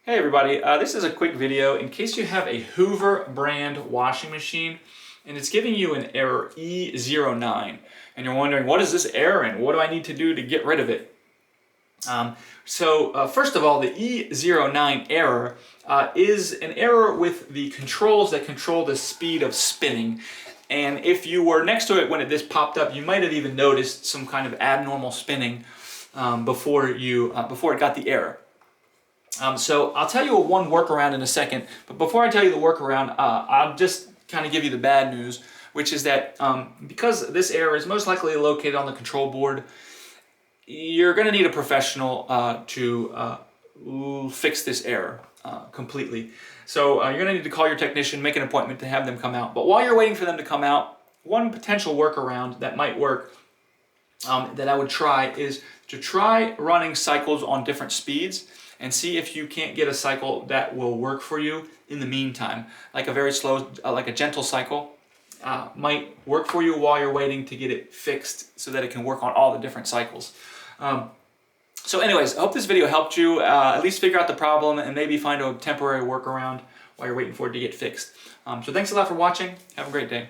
Hey everybody, this is a quick video in case you have a Hoover brand washing machine and it's giving you an error E09 and you're wondering what is this error and what do I need to do to get rid of it? First of all, the E09 error is an error with the controls that control the speed of spinning. And if you were next to it when this popped up, you might have even noticed some kind of abnormal spinning before it got the error. So I'll tell you one workaround in a second, but before I tell you the workaround, I'll just kind of give you the bad news, which is that because this error is most likely located on the control board, you're going to need a professional to fix this error completely. So you're going to need to call your technician, make an appointment to have them come out. But while you're waiting for them to come out, one potential workaround that might work that I would try is to try running cycles on different speeds and see if you can't get a cycle that will work for you in the meantime. Like a very slow, like a gentle cycle might work for you while you're waiting to get it fixed so that it can work on all the different cycles. So anyways, I hope this video helped you at least figure out the problem and maybe find a temporary workaround while you're waiting for it to get fixed. So thanks a lot for watching. Have a great day.